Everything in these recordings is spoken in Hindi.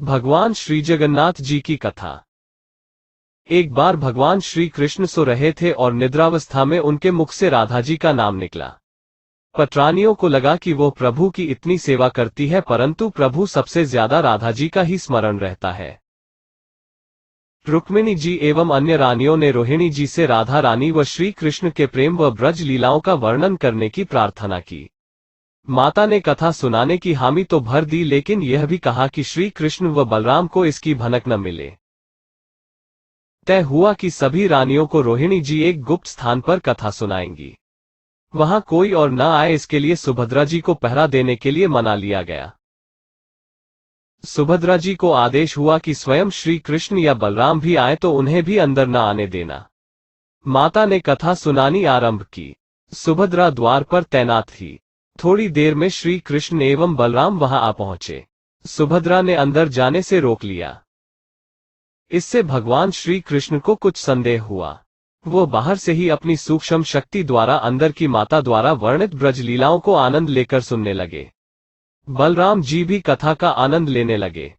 भगवान श्री जगन्नाथ जी की कथा। एक बार भगवान श्री कृष्ण सो रहे थे और निद्रावस्था में उनके मुख से राधा जी का नाम निकला। पटरानियों को लगा कि वो प्रभु की इतनी सेवा करती है, परंतु प्रभु सबसे ज्यादा राधा जी का ही स्मरण रहता है। रुक्मिणी जी एवं अन्य रानियों ने रोहिणी जी से राधा रानी व श्री कृष्ण के प्रेम व ब्रज लीलाओं का वर्णन करने की प्रार्थना की। माता ने कथा सुनाने की हामी तो भर दी, लेकिन यह भी कहा कि श्री कृष्ण व बलराम को इसकी भनक न मिले। तय हुआ कि सभी रानियों को रोहिणी जी एक गुप्त स्थान पर कथा सुनाएंगी। वहां कोई और न आए, इसके लिए सुभद्रा जी को पहरा देने के लिए मना लिया गया। सुभद्रा जी को आदेश हुआ कि स्वयं श्री कृष्ण या बलराम भी आए तो उन्हें भी अंदर न आने देना। माता ने कथा सुनानी आरंभ की। सुभद्रा द्वार पर तैनात थी। थोड़ी देर में श्री कृष्ण एवं बलराम वहां आ पहुंचे। सुभद्रा ने अंदर जाने से रोक लिया। इससे भगवान श्री कृष्ण को कुछ संदेह हुआ। वो बाहर से ही अपनी सूक्ष्म शक्ति द्वारा अंदर की माता द्वारा वर्णित ब्रज लीलाओं को आनंद लेकर सुनने लगे। बलराम जी भी कथा का आनंद लेने लगे।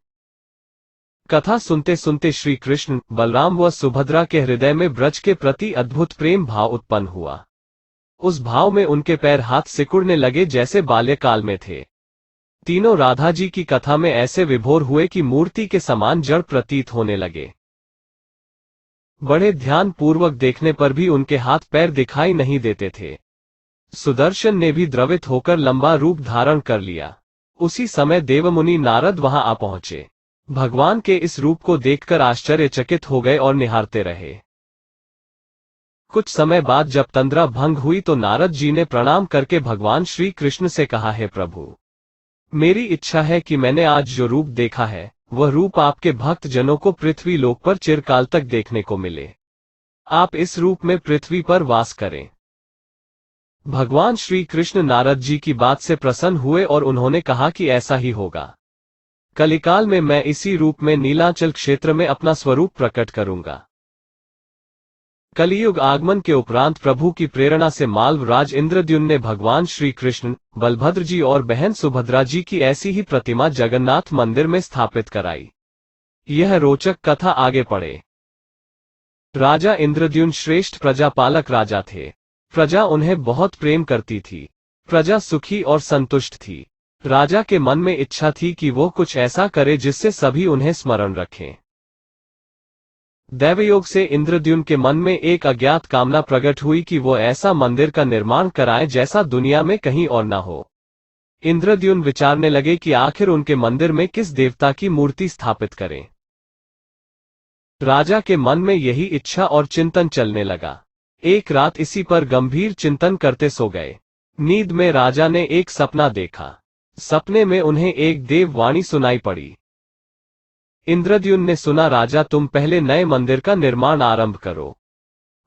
कथा सुनते सुनते श्री कृष्ण, बलराम व सुभद्रा के हृदय में ब्रज के प्रति अद्भुत प्रेम भाव उत्पन्न हुआ। उस भाव में उनके पैर हाथ सिकुड़ने लगे जैसे बाल्यकाल में थे। तीनों राधा जी की कथा में ऐसे विभोर हुए कि मूर्ति के समान जड़ प्रतीत होने लगे। बड़े ध्यान पूर्वक देखने पर भी उनके हाथ पैर दिखाई नहीं देते थे। सुदर्शन ने भी द्रवित होकर लंबा रूप धारण कर लिया। उसी समय देवमुनि नारद वहां आ पहुंचे। भगवान के इस रूप को देखकर आश्चर्यचकित हो गए और निहारते रहे। कुछ समय बाद जब तंद्रा भंग हुई तो नारद जी ने प्रणाम करके भगवान श्री कृष्ण से कहा, है प्रभु, मेरी इच्छा है कि मैंने आज जो रूप देखा है वह रूप आपके भक्त जनों को पृथ्वी लोक पर चिरकाल तक देखने को मिले। आप इस रूप में पृथ्वी पर वास करें। भगवान श्री कृष्ण नारद जी की बात से प्रसन्न हुए और उन्होंने कहा कि ऐसा ही होगा। कलिकाल में मैं इसी रूप में नीलांचल क्षेत्र में अपना स्वरूप प्रकट करूंगा। कलियुग आगमन के उपरांत प्रभु की प्रेरणा से माल्वराज इंद्रद्युम्न ने भगवान श्री कृष्ण, बलभद्र जी और बहन सुभद्रा जी की ऐसी ही प्रतिमा जगन्नाथ मंदिर में स्थापित कराई। यह रोचक कथा आगे पढ़े। राजा इंद्रद्युम्न श्रेष्ठ प्रजापालक राजा थे। प्रजा उन्हें बहुत प्रेम करती थी। प्रजा सुखी और संतुष्ट थी। राजा के मन में इच्छा थी कि वो कुछ ऐसा करे जिससे सभी उन्हें स्मरण रखें। दैवयोग से इंद्रद्युम्न के मन में एक अज्ञात कामना प्रकट हुई कि वो ऐसा मंदिर का निर्माण कराए जैसा दुनिया में कहीं और न हो। इंद्रद्युम्न विचारने लगे कि आखिर उनके मंदिर में किस देवता की मूर्ति स्थापित करें। राजा के मन में यही इच्छा और चिंतन चलने लगा। एक रात इसी पर गंभीर चिंतन करते सो गए। नींद में राजा ने एक सपना देखा। सपने में उन्हें एक देववाणी सुनाई पड़ी। इंद्रद्युम्न ने सुना, राजा तुम पहले नए मंदिर का निर्माण आरंभ करो।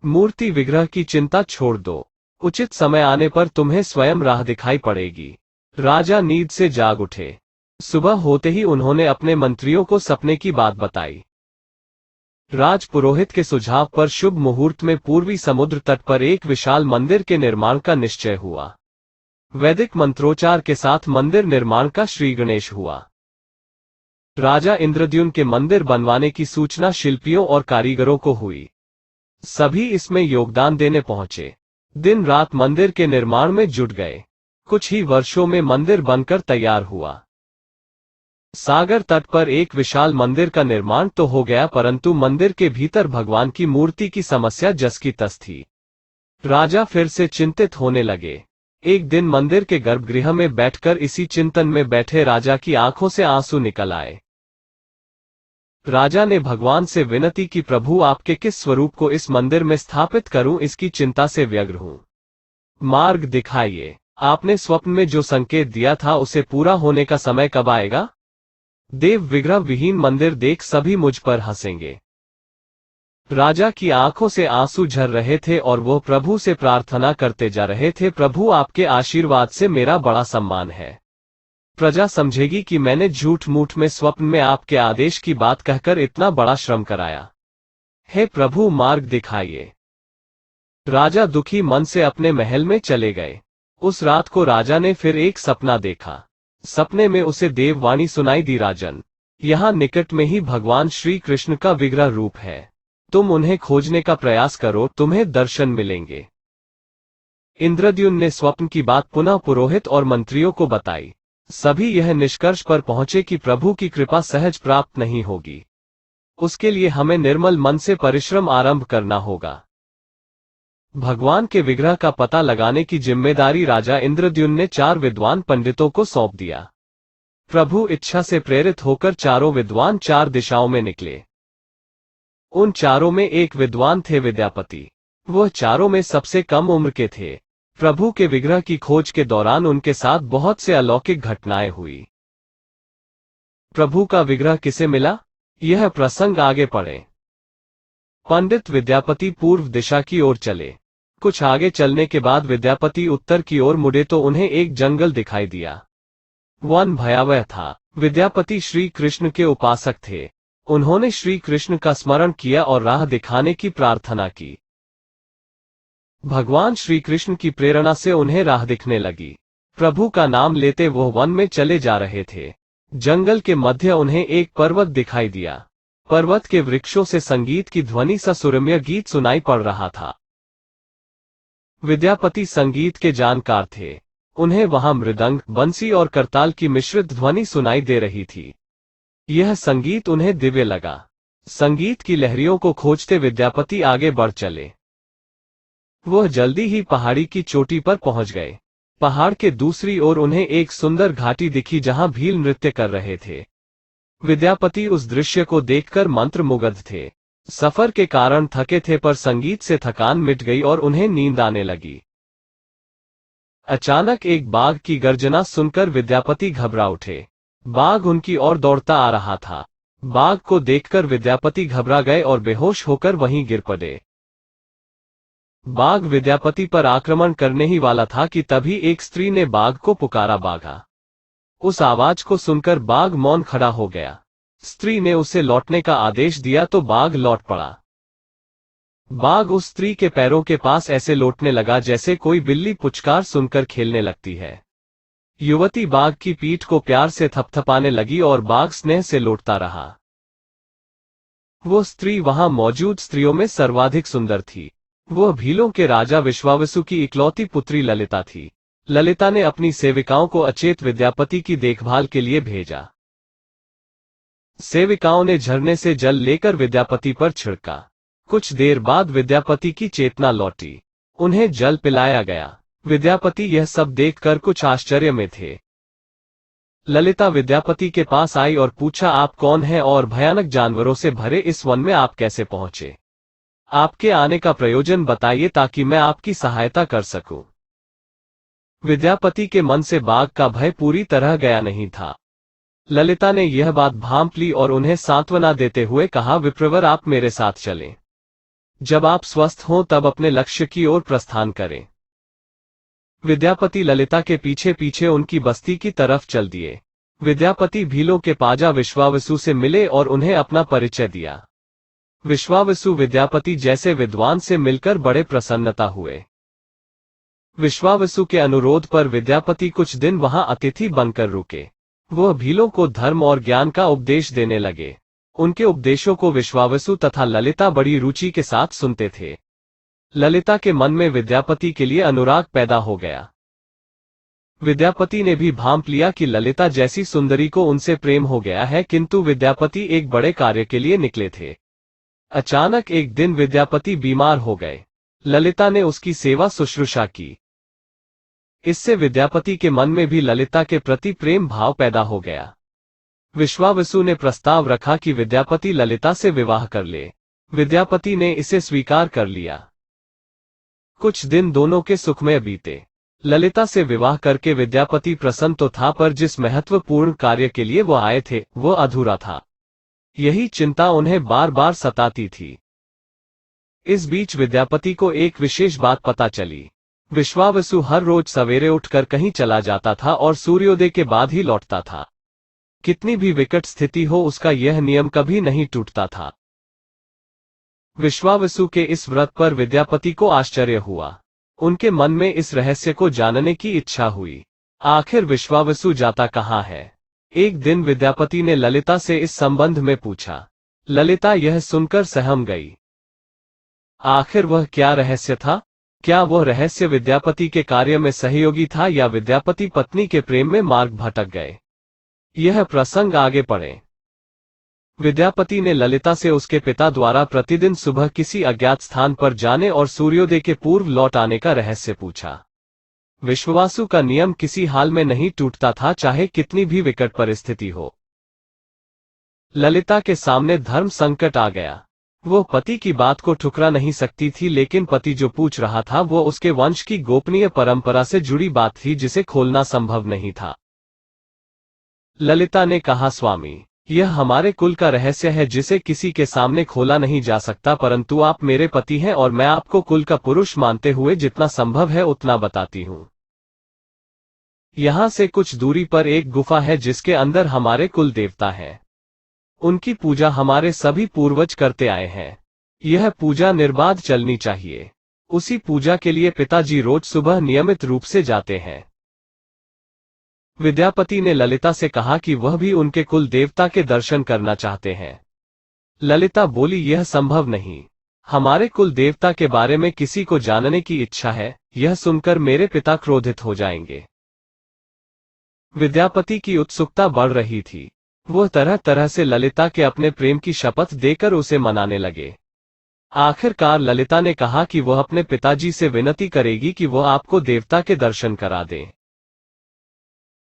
मूर्ति विग्रह की चिंता छोड़ दो। उचित समय आने पर तुम्हें स्वयं राह दिखाई पड़ेगी। राजा नींद से जाग उठे। सुबह होते ही उन्होंने अपने मंत्रियों को सपने की बात बताई। राजपुरोहित के सुझाव पर शुभ मुहूर्त में पूर्वी समुद्र तट पर एक विशाल मंदिर के निर्माण का निश्चय हुआ। वैदिक मंत्रोच्चार के साथ मंदिर निर्माण का श्री गणेश हुआ। राजा इंद्रद्युम्न के मंदिर बनवाने की सूचना शिल्पियों और कारीगरों को हुई। सभी इसमें योगदान देने पहुंचे। दिन रात मंदिर के निर्माण में जुट गए। कुछ ही वर्षों में मंदिर बनकर तैयार हुआ। सागर तट पर एक विशाल मंदिर का निर्माण तो हो गया, परंतु मंदिर के भीतर भगवान की मूर्ति की समस्या जस की तस थी। राजा फिर से चिंतित होने लगे। एक दिन मंदिर के गर्भगृह में बैठकर इसी चिंतन में बैठे राजा की आंखों से आंसू निकल आए। राजा ने भगवान से विनती की, प्रभु आपके किस स्वरूप को इस मंदिर में स्थापित करूं, इसकी चिंता से व्यग्र हूं। मार्ग दिखाइए। आपने स्वप्न में जो संकेत दिया था उसे पूरा होने का समय कब आएगा? देव विग्रह विहीन मंदिर देख सभी मुझ पर हंसेंगे। राजा की आंखों से आंसू झर रहे थे और वो प्रभु से प्रार्थना करते जा रहे थे, प्रभु आपके आशीर्वाद से मेरा बड़ा सम्मान है। प्रजा समझेगी कि मैंने झूठ मूठ में स्वप्न में आपके आदेश की बात कहकर इतना बड़ा श्रम कराया। हे प्रभु मार्ग दिखाइए। राजा दुखी मन से अपने महल में चले गए। उस रात को राजा ने फिर एक सपना देखा। सपने में उसे देववाणी सुनाई दी, राजन, यहाँ निकट में ही भगवान श्री कृष्ण का विग्रह रूप है। तुम उन्हें खोजने का प्रयास करो, तुम्हें दर्शन मिलेंगे। इंद्रद्युम्न ने स्वप्न की बात पुनः पुरोहित और मंत्रियों को बताई। सभी यह निष्कर्ष पर पहुंचे कि प्रभु की कृपा सहज प्राप्त नहीं होगी। उसके लिए हमें निर्मल मन से परिश्रम आरंभ करना होगा। भगवान के विग्रह का पता लगाने की जिम्मेदारी राजा इंद्रद्युम्न ने 4 विद्वान पंडितों को सौंप दिया। प्रभु इच्छा से प्रेरित होकर चारों विद्वान 4 दिशाओं में निकले। उन चारों में एक विद्वान थे विद्यापति। वह चारों में सबसे कम उम्र के थे। प्रभु के विग्रह की खोज के दौरान उनके साथ बहुत से अलौकिक घटनाएं हुई। प्रभु का विग्रह किसे मिला, यह प्रसंग आगे पढ़े। पंडित विद्यापति पूर्व दिशा की ओर चले। कुछ आगे चलने के बाद विद्यापति उत्तर की ओर मुड़े तो उन्हें एक जंगल दिखाई दिया। वन भयावह था। विद्यापति श्री कृष्ण के उपासक थे। उन्होंने श्री कृष्ण का स्मरण किया और राह दिखाने की प्रार्थना की। भगवान श्री कृष्ण की प्रेरणा से उन्हें राह दिखने लगी। प्रभु का नाम लेते वह वन में चले जा रहे थे। जंगल के मध्य उन्हें एक पर्वत दिखाई दिया। पर्वत के वृक्षों से संगीत की ध्वनि सा सुरम्य गीत सुनाई पड़ रहा था। विद्यापति संगीत के जानकार थे। उन्हें वहां मृदंग, बंसी और करताल की मिश्रित ध्वनि सुनाई दे रही थी। यह संगीत उन्हें दिव्य लगा। संगीत की लहरियों को खोजते विद्यापति आगे बढ़ चले। वह जल्दी ही पहाड़ी की चोटी पर पहुंच गए। पहाड़ के दूसरी ओर उन्हें एक सुंदर घाटी दिखी जहां भील नृत्य कर रहे थे। विद्यापति उस दृश्य को देखकर मंत्रमुग्ध थे। सफर के कारण थके थे पर संगीत से थकान मिट गई और उन्हें नींद आने लगी। अचानक एक बाघ की गर्जना सुनकर विद्यापति घबरा उठे। बाघ उनकी ओर दौड़ता आ रहा था। बाघ को देखकर विद्यापति घबरा गए और बेहोश होकर वहीं गिर पड़े। बाघ विद्यापति पर आक्रमण करने ही वाला था कि तभी एक स्त्री ने बाघ को पुकारा, बाघा। उस आवाज को सुनकर बाघ मौन खड़ा हो गया। स्त्री ने उसे लौटने का आदेश दिया तो बाघ लौट पड़ा। बाघ उस स्त्री के पैरों के पास ऐसे लौटने लगा जैसे कोई बिल्ली पुचकार सुनकर खेलने लगती है। युवती बाघ की पीठ को प्यार से थपथपाने लगी और बाघ स्नेह से लौटता रहा। वो स्त्री वहां मौजूद स्त्रियों में सर्वाधिक सुंदर थी। वह भीलों के राजा विश्वावसु की इकलौती पुत्री ललिता थी। ललिता ने अपनी सेविकाओं को अचेत विद्यापति की देखभाल के लिए भेजा। सेविकाओं ने झरने से जल लेकर विद्यापति पर छिड़का। कुछ देर बाद विद्यापति की चेतना लौटी। उन्हें जल पिलाया गया। विद्यापति यह सब देखकर कुछ आश्चर्य में थे। ललिता विद्यापति के पास आई और पूछा, आप कौन हैं और भयानक जानवरों से भरे इस वन में आप कैसे पहुंचे? आपके आने का प्रयोजन बताइए ताकि मैं आपकी सहायता कर सकूं। विद्यापति के मन से बाघ का भय पूरी तरह गया नहीं था। ललिता ने यह बात भांप ली और उन्हें सांत्वना देते हुए कहा, विप्रवर आप मेरे साथ चलें। जब आप स्वस्थ हों तब अपने लक्ष्य की ओर प्रस्थान करें। विद्यापति ललिता के पीछे पीछे उनकी बस्ती की तरफ चल दिए। विद्यापति भीलों के पाजा विश्वावसु से मिले और उन्हें अपना परिचय दिया। विश्वावसु विद्यापति जैसे विद्वान से मिलकर बड़े प्रसन्नता हुए। विश्वावसु के अनुरोध पर विद्यापति कुछ दिन वहां अतिथि बनकर रुके। वह भीलों को धर्म और ज्ञान का उपदेश देने लगे। उनके उपदेशों को विश्वावसु तथा ललिता बड़ी रुचि के साथ सुनते थे। ललिता के मन में विद्यापति के लिए अनुराग पैदा हो गया। विद्यापति ने भी भांप लिया कि ललिता जैसी सुंदरी को उनसे प्रेम हो गया है, किंतु विद्यापति एक बड़े कार्य के लिए निकले थे। अचानक एक दिन विद्यापति बीमार हो गए। ललिता ने उसकी सेवा शुश्रूषा की। इससे विद्यापति के मन में भी ललिता के प्रति प्रेम भाव पैदा हो गया। विश्वावसु ने प्रस्ताव रखा कि विद्यापति ललिता से विवाह कर ले। विद्यापति ने इसे स्वीकार कर लिया। कुछ दिन दोनों के सुखमय बीते। ललिता से विवाह करके विद्यापति प्रसन्न तो था, पर जिस महत्वपूर्ण कार्य के लिए वो आए थे वो अधूरा था। यही चिंता उन्हें बार बार सताती थी। इस बीच विद्यापति को एक विशेष बात पता चली। विश्वावसु हर रोज सवेरे उठकर कहीं चला जाता था और सूर्योदय के बाद ही लौटता था। कितनी भी विकट स्थिति हो, उसका यह नियम कभी नहीं टूटता था। विश्वावसु के इस व्रत पर विद्यापति को आश्चर्य हुआ। उनके मन में इस रहस्य को जानने की इच्छा हुई। आखिर विश्वावसु जाता कहाँ है? एक दिन विद्यापति ने ललिता से इस संबंध में पूछा। ललिता यह सुनकर सहम गई। आखिर वह क्या रहस्य था? क्या वह रहस्य विद्यापति के कार्य में सहयोगी था या विद्यापति पत्नी के प्रेम में मार्ग भटक गए? यह प्रसंग आगे पढ़े। विद्यापति ने ललिता से उसके पिता द्वारा प्रतिदिन सुबह किसी अज्ञात स्थान पर जाने और सूर्योदय के पूर्व लौट आने का रहस्य पूछा। विश्वावसु का नियम किसी हाल में नहीं टूटता था, चाहे कितनी भी विकट परिस्थिति हो। ललिता के सामने धर्म संकट आ गया। वो पति की बात को ठुकरा नहीं सकती थी, लेकिन पति जो पूछ रहा था वो उसके वंश की गोपनीय परंपरा से जुड़ी बात थी जिसे खोलना संभव नहीं था। ललिता ने कहा, स्वामी, यह हमारे कुल का रहस्य है जिसे किसी के सामने खोला नहीं जा सकता, परंतु आप मेरे पति हैं और मैं आपको कुल का पुरुष मानते हुए जितना संभव है उतना बताती हूं। यहां से कुछ दूरी पर एक गुफा है जिसके अंदर हमारे कुल देवता हैं। उनकी पूजा हमारे सभी पूर्वज करते आए हैं। यह पूजा निर्बाध चलनी चाहिए। उसी पूजा के लिए पिताजी रोज सुबह नियमित रूप से जाते हैं। विद्यापति ने ललिता से कहा कि वह भी उनके कुल देवता के दर्शन करना चाहते हैं। ललिता बोली, यह संभव नहीं। हमारे कुल देवता के बारे में किसी को जानने की इच्छा है, यह सुनकर मेरे पिता क्रोधित हो जाएंगे। विद्यापति की उत्सुकता बढ़ रही थी। वह तरह तरह से ललिता के अपने प्रेम की शपथ देकर उसे मनाने लगे। आखिरकार ललिता ने कहा कि वह अपने पिताजी से विनती करेगी कि वह आपको देवता के दर्शन करा दें।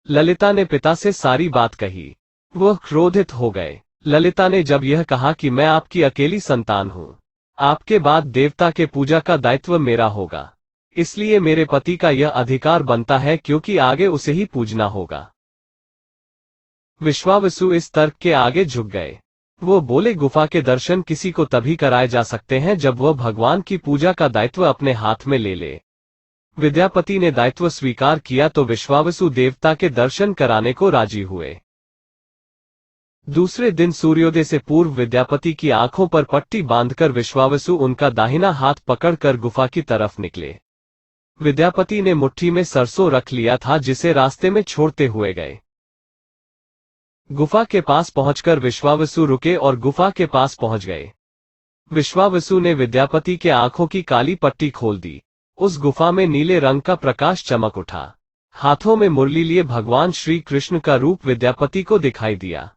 ललिता ने पिता से सारी बात कही। वह क्रोधित हो गए। ललिता ने जब यह कहा कि मैं आपकी अकेली संतान हूं, आपके बाद देवता के पूजा का दायित्व मेरा होगा, इसलिए मेरे पति का यह अधिकार बनता है क्योंकि आगे उसे ही पूजना होगा। विश्वावसु इस तर्क के आगे झुक गए। वो बोले, गुफा के दर्शन किसी को तभी कराए जा सकते हैं जब वह भगवान की पूजा का दायित्व अपने हाथ में ले ले। विद्यापति ने दायित्व स्वीकार किया तो विश्वावसु देवता के दर्शन कराने को राजी हुए। दूसरे दिन सूर्योदय से पूर्व विद्यापति की आंखों पर पट्टी बांधकर विश्वावसु उनका दाहिना हाथ पकड़कर गुफा की तरफ निकले। विद्यापति ने मुट्ठी में सरसों रख लिया था जिसे रास्ते में छोड़ते हुए गए। गुफा के पास पहुंचकर विश्वावसु रुके और गुफा के पास पहुंच गए। विश्वावसु ने विद्यापति के आंखों की काली पट्टी खोल दी। उस गुफा में नीले रंग का प्रकाश चमक उठा। हाथों में मुरली लिए भगवान श्री कृष्ण का रूप विद्यापति को दिखाई दिया।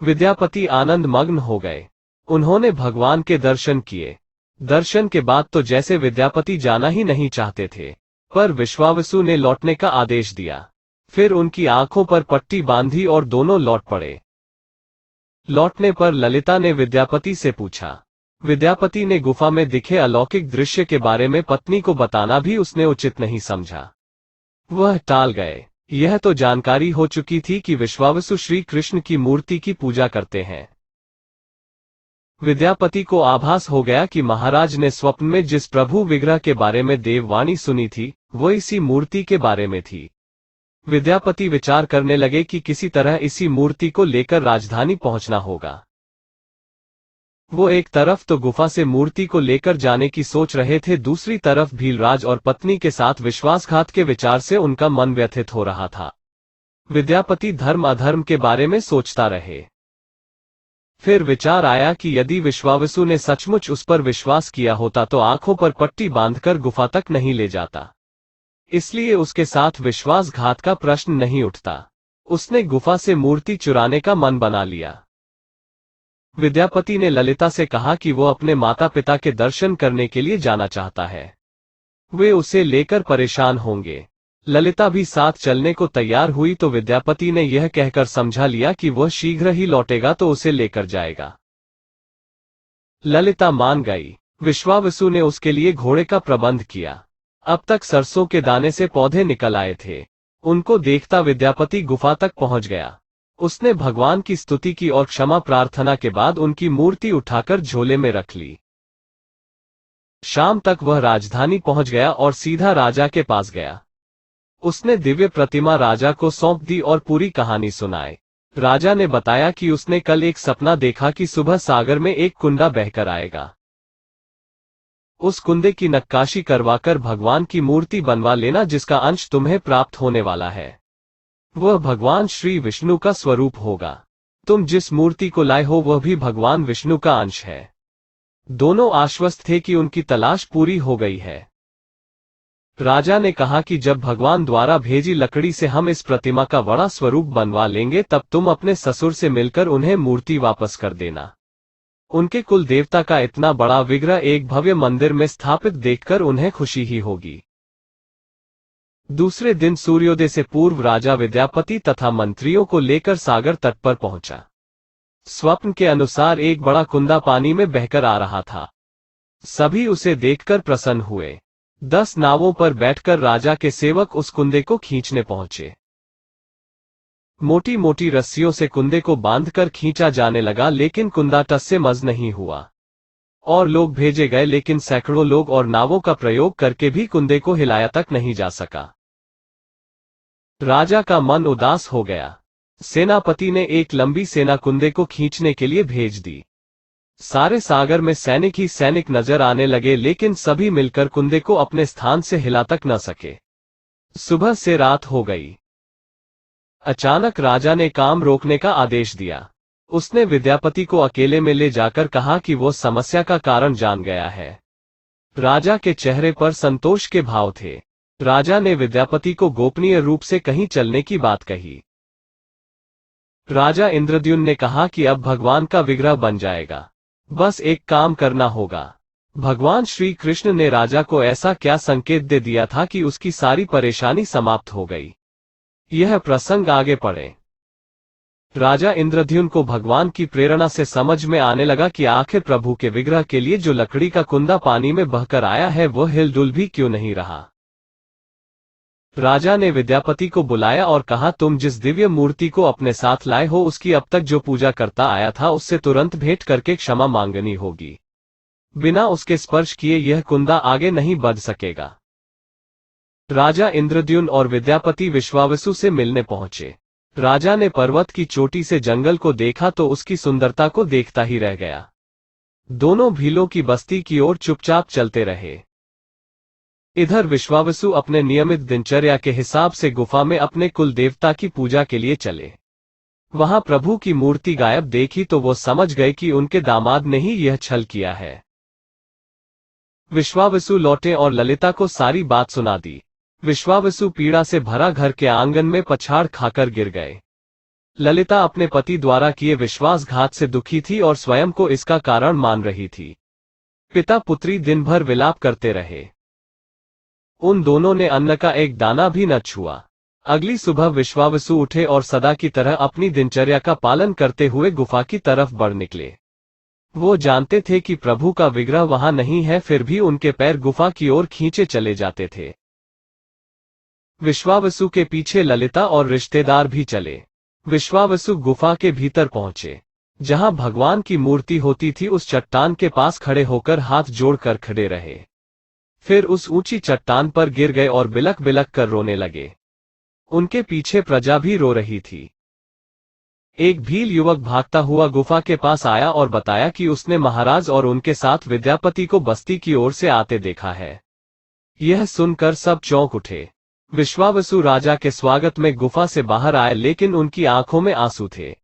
विद्यापति आनंद मग्न हो गए। उन्होंने भगवान के दर्शन किए। दर्शन के बाद तो जैसे विद्यापति जाना ही नहीं चाहते थे, पर विश्वावसु ने लौटने का आदेश दिया। फिर उनकी आंखों पर पट्टी बांधी और दोनों लौट पड़े। लौटने पर ललिता ने विद्यापति से पूछा। विद्यापति ने गुफा में दिखे अलौकिक दृश्य के बारे में पत्नी को बताना भी उसने उचित नहीं समझा। वह टाल गए। यह तो जानकारी हो चुकी थी कि विश्वावसु श्री कृष्ण की मूर्ति की पूजा करते हैं। विद्यापति को आभास हो गया कि महाराज ने स्वप्न में जिस प्रभु विग्रह के बारे में देववाणी सुनी थी वो इसी मूर्ति के बारे में थी। विद्यापति विचार करने लगे कि किसी तरह इसी मूर्ति को लेकर राजधानी पहुंचना होगा। वो एक तरफ तो गुफा से मूर्ति को लेकर जाने की सोच रहे थे, दूसरी तरफ भीलराज और पत्नी के साथ विश्वासघात के विचार से उनका मन व्यथित हो रहा था। विद्यापति धर्म अधर्म के बारे में सोचता रहे। फिर विचार आया कि यदि विश्वावसु ने सचमुच उस पर विश्वास किया होता तो आंखों पर पट्टी बांधकर गुफा तक नहीं ले जाता, इसलिए उसके साथ विश्वासघात का प्रश्न नहीं उठता। उसने गुफा से मूर्ति चुराने का मन बना लिया। विद्यापति ने ललिता से कहा कि वो अपने माता पिता के दर्शन करने के लिए जाना चाहता है। वे उसे लेकर परेशान होंगे। ललिता भी साथ चलने को तैयार हुई तो विद्यापति ने यह कहकर समझा लिया कि वह शीघ्र ही लौटेगा तो उसे लेकर जाएगा। ललिता मान गई। विश्वावसु ने उसके लिए घोड़े का प्रबंध किया। अब तक सरसों के दाने से पौधे निकल आए थे। उनको देखता विद्यापति गुफा तक पहुंच गया। उसने भगवान की स्तुति की और क्षमा प्रार्थना के बाद उनकी मूर्ति उठाकर झोले में रख ली। शाम तक वह राजधानी पहुंच गया और सीधा राजा के पास गया। उसने दिव्य प्रतिमा राजा को सौंप दी और पूरी कहानी सुनाई। राजा ने बताया कि उसने कल एक सपना देखा कि सुबह सागर में एक कुंडा बहकर आएगा। उस कुंडे की नक्काशी करवाकर भगवान की मूर्ति बनवा लेना जिसका अंश तुम्हें प्राप्त होने वाला है। वह भगवान श्री विष्णु का स्वरूप होगा। तुम जिस मूर्ति को लाए हो वह भी भगवान विष्णु का अंश है। दोनों आश्वस्त थे कि उनकी तलाश पूरी हो गई है। राजा ने कहा कि जब भगवान द्वारा भेजी लकड़ी से हम इस प्रतिमा का बड़ा स्वरूप बनवा लेंगे तब तुम अपने ससुर से मिलकर उन्हें मूर्ति वापस कर देना। उनके कुल देवता का इतना बड़ा विग्रह एक भव्य मंदिर में स्थापित देखकर उन्हें खुशी ही होगी। दूसरे दिन सूर्योदय से पूर्व राजा विद्यापति तथा मंत्रियों को लेकर सागर तट पर पहुंचा। स्वप्न के अनुसार एक बड़ा कुंदा पानी में बहकर आ रहा था। सभी उसे देखकर प्रसन्न हुए। 10 नावों पर बैठकर राजा के सेवक उस कुंदे को खींचने पहुंचे। मोटी मोटी रस्सियों से कुंदे को बांधकर खींचा जाने लगा, लेकिन कुंदा टस से मज नहीं हुआ। और लोग भेजे गए, लेकिन सैकड़ों लोग और नावों का प्रयोग करके भी कुंदे को हिलाया तक नहीं जा सका। राजा का मन उदास हो गया। सेनापति ने एक लंबी सेना कुंदे को खींचने के लिए भेज दी। सारे सागर में सैनिक ही सैनिक नजर आने लगे, लेकिन सभी मिलकर कुंदे को अपने स्थान से हिला तक न सके। सुबह से रात हो गई। अचानक राजा ने काम रोकने का आदेश दिया। उसने विद्यापति को अकेले में ले जाकर कहा कि वो समस्या का कारण जान गया है। राजा के चेहरे पर संतोष के भाव थे। राजा ने विद्यापति को गोपनीय रूप से कहीं चलने की बात कही। राजा इंद्रद्युम्न ने कहा कि अब भगवान का विग्रह बन जाएगा, बस एक काम करना होगा। भगवान श्री कृष्ण ने राजा को ऐसा क्या संकेत दे दिया था कि उसकी सारी परेशानी समाप्त हो गई। यह प्रसंग आगे पढ़े। राजा इंद्रद्युम्न को भगवान की प्रेरणा से समझ में आने लगा कि आखिर प्रभु के विग्रह के लिए जो लकड़ी का कुंदा पानी में बहकर आया है वह हिलडुल भी क्यों नहीं रहा। राजा ने विद्यापति को बुलाया और कहा, तुम जिस दिव्य मूर्ति को अपने साथ लाए हो उसकी अब तक जो पूजा करता आया था उससे तुरंत भेंट करके क्षमा मांगनी होगी। बिना उसके स्पर्श किए यह कुंदा आगे नहीं बढ़ सकेगा। राजा इंद्रद्युम्न और विद्यापति विश्वावसु से मिलने पहुंचे। राजा ने पर्वत की चोटी से जंगल को देखा तो उसकी सुंदरता को देखता ही रह गया। दोनों भीलों की बस्ती की ओर चुपचाप चलते रहे। इधर विश्वावसु अपने नियमित दिनचर्या के हिसाब से गुफा में अपने कुल देवता की पूजा के लिए चले। वहां प्रभु की मूर्ति गायब देखी तो वो समझ गए कि उनके दामाद ने ही यह छल किया है। विश्वावसु लौटे और ललिता को सारी बात सुना दी। विश्वावसु पीड़ा से भरा घर के आंगन में पछाड़ खाकर गिर गए। ललिता अपने पति द्वारा किए विश्वासघात से दुखी थी और स्वयं को इसका कारण मान रही थी। पिता पुत्री दिन भर विलाप करते रहे। उन दोनों ने अन्न का एक दाना भी न छुआ। अगली सुबह विश्वावसु उठे और सदा की तरह अपनी दिनचर्या का पालन करते हुए गुफा की तरफ बढ़ निकले। वो जानते थे कि प्रभु का विग्रह वहां नहीं है, फिर भी उनके पैर गुफा की ओर खींचे चले जाते थे। विश्वावसु के पीछे ललिता और रिश्तेदार भी चले। विश्वावसु गुफा के भीतर पहुंचे। जहां भगवान की मूर्ति होती थी उस चट्टान के पास खड़े होकर हाथ जोड़कर खड़े रहे। फिर उस ऊंची चट्टान पर गिर गए और बिलक बिलक कर रोने लगे। उनके पीछे प्रजा भी रो रही थी। एक भील युवक भागता हुआ गुफा के पास आया और बताया कि उसने महाराज और उनके साथ विद्यापति को बस्ती की ओर से आते देखा है। यह सुनकर सब चौंक उठे। विश्वावसु राजा के स्वागत में गुफा से बाहर आए, लेकिन उनकी आंखों में आंसू थे।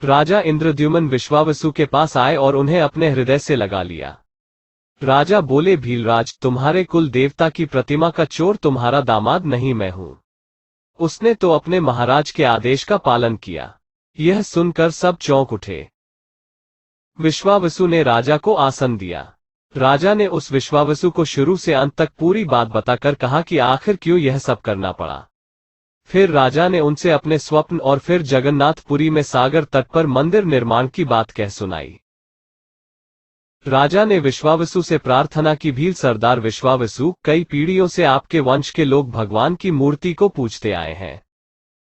राजा इंद्रद्युम्न विश्वावसु के पास आए और उन्हें अपने हृदय से लगा लिया। राजा बोले, भीलराज, तुम्हारे कुल देवता की प्रतिमा का चोर तुम्हारा दामाद नहीं, मैं हूं। उसने तो अपने महाराज के आदेश का पालन किया। यह सुनकर सब चौंक उठे। विश्वावसु ने राजा को आसन दिया। राजा ने उस विश्वावसु को शुरू से अंत तक पूरी बात बताकर कहा कि आखिर क्यों यह सब करना पड़ा। फिर राजा ने उनसे अपने स्वप्न और फिर जगन्नाथपुरी में सागर तट पर मंदिर निर्माण की बात कह सुनाई। राजा ने विश्वावसु से प्रार्थना की, भील सरदार विश्वावसु, कई पीढ़ियों से आपके वंश के लोग भगवान की मूर्ति को पूजते आए हैं।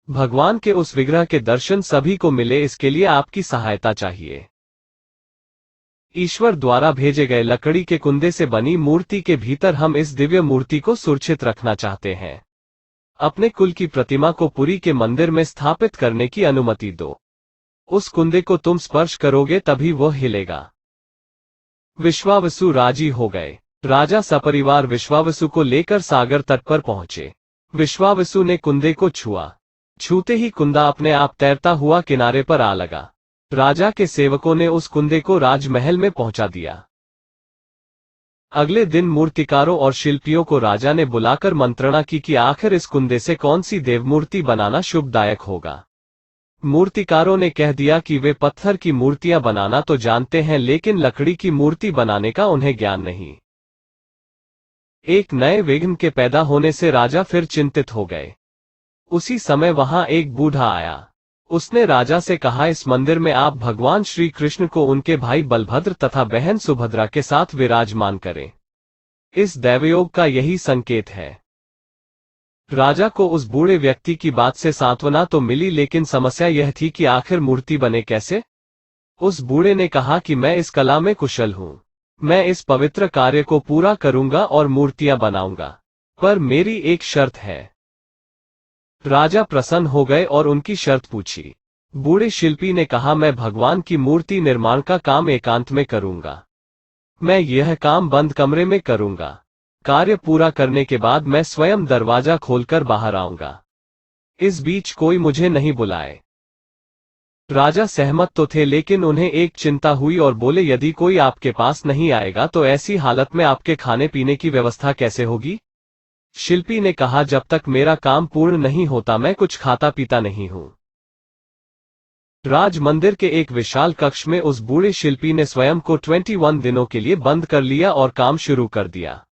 भगवान के उस विग्रह के दर्शन सभी को मिले, इसके लिए आपकी सहायता चाहिए। ईश्वर द्वारा भेजे गए लकड़ी के कुंदे से बनी मूर्ति के भीतर हम इस दिव्य मूर्ति को सुरक्षित रखना चाहते हैं। अपने कुल की प्रतिमा को पुरी के मंदिर में स्थापित करने की अनुमति दो। उस कुंदे को तुम स्पर्श करोगे तभी वह हिलेगा। विश्वावसु राजी हो गए। राजा सपरिवार विश्वावसु को लेकर सागर तट पर पहुंचे। विश्वावसु ने कुंदे को छुआ। छूते ही कुंदा अपने आप तैरता हुआ किनारे पर आ लगा। राजा के सेवकों ने उस कुंदे को राजमहल में पहुंचा दिया। अगले दिन मूर्तिकारों और शिल्पियों को राजा ने बुलाकर मंत्रणा की कि आखिर इस कुंदे से कौन सी देवमूर्ति बनाना शुभदायक होगा। मूर्तिकारों ने कह दिया कि वे पत्थर की मूर्तियां बनाना तो जानते हैं, लेकिन लकड़ी की मूर्ति बनाने का उन्हें ज्ञान नहीं। एक नए विघ्न के पैदा होने से राजा फिर चिंतित हो गए। उसी समय वहां एक बूढ़ा आया। उसने राजा से कहा, इस मंदिर में आप भगवान श्री कृष्ण को उनके भाई बलभद्र तथा बहन सुभद्रा के साथ विराजमान करें। इस दैवयोग का यही संकेत है। राजा को उस बूढ़े व्यक्ति की बात से सांत्वना तो मिली, लेकिन समस्या यह थी कि आखिर मूर्ति बने कैसे। उस बूढ़े ने कहा कि मैं इस कला में कुशल हूं, मैं इस पवित्र कार्य को पूरा करूंगा और मूर्तियां बनाऊंगा, पर मेरी एक शर्त है। राजा प्रसन्न हो गए और उनकी शर्त पूछी। बूढ़े शिल्पी ने कहा, मैं भगवान की मूर्ति निर्माण का काम एकांत में करूंगा। मैं यह काम बंद कमरे में करूंगा। कार्य पूरा करने के बाद मैं स्वयं दरवाजा खोलकर बाहर आऊंगा। इस बीच कोई मुझे नहीं बुलाए। राजा सहमत तो थे, लेकिन उन्हें एक चिंता हुई और बोले, यदि कोई आपके पास नहीं आएगा तो ऐसी हालत में आपके खाने पीने की व्यवस्था कैसे होगी। शिल्पी ने कहा, जब तक मेरा काम पूर्ण नहीं होता मैं कुछ खाता पीता नहीं हूं। राज मंदिर के एक विशाल कक्ष में उस बूढ़े शिल्पी ने स्वयं को 21 दिनों के लिए बंद कर लिया और काम शुरू कर दिया।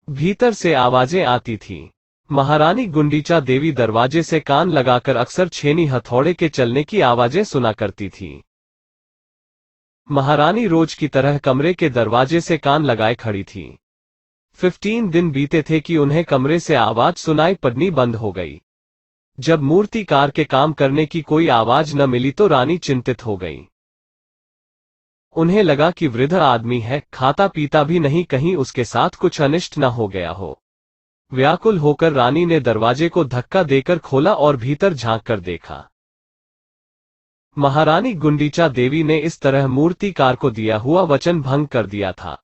भीतर से आवाजें आती थीं। महारानी गुंडीचा देवी दरवाजे से कान लगाकर अक्सर छेनी हथौड़े के चलने की आवाजें सुना करती थीं। महारानी रोज की तरह कमरे के दरवाजे से कान लगाए खड़ी थीं। 15 दिन बीते थे कि उन्हें कमरे से आवाज सुनाई पड़नी बंद हो गई। जब मूर्तिकार के काम करने की कोई आवाज न मिली तो रानी चिंतित हो गई। उन्हें लगा कि वृद्ध आदमी है, खाता पीता भी नहीं, कहीं उसके साथ कुछ अनिष्ट न हो गया हो। व्याकुल होकर रानी ने दरवाजे को धक्का देकर खोला और भीतर झांक कर देखा। महारानी गुंडीचा देवी ने इस तरह मूर्तिकार को दिया हुआ वचन भंग कर दिया था।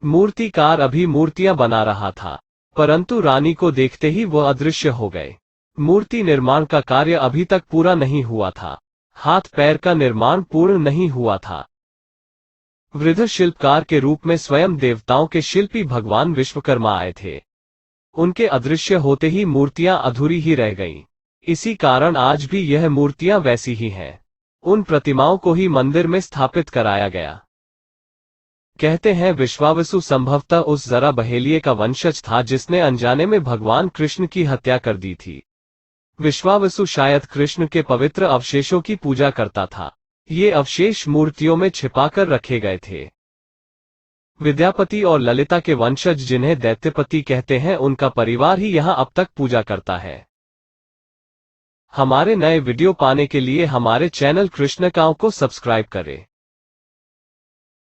मूर्तिकार अभी मूर्तियां बना रहा था, परंतु रानी को देखते ही वह अदृश्य हो गए। मूर्ति निर्माण का कार्य अभी तक पूरा नहीं हुआ था। हाथ पैर का निर्माण पूर्ण नहीं हुआ था। वृद्ध शिल्पकार के रूप में स्वयं देवताओं के शिल्पी भगवान विश्वकर्मा आए थे। उनके अदृश्य होते ही मूर्तियां अधूरी ही रह गईं। इसी कारण आज भी यह मूर्तियां वैसी ही हैं। उन प्रतिमाओं को ही मंदिर में स्थापित कराया गया। कहते हैं विश्वावसु संभवतः उस जरा बहेलिये का वंशज था जिसने अनजाने में भगवान कृष्ण की हत्या कर दी थी। विश्वावसु शायद कृष्ण के पवित्र अवशेषों की पूजा करता था। ये अवशेष मूर्तियों में छिपाकर रखे गए थे। विद्यापति और ललिता के वंशज जिन्हें दैत्यपति कहते हैं, उनका परिवार ही यहां अब तक पूजा करता है। हमारे नए वीडियो पाने के लिए हमारे चैनल कृष्णकाओं को सब्सक्राइब करें।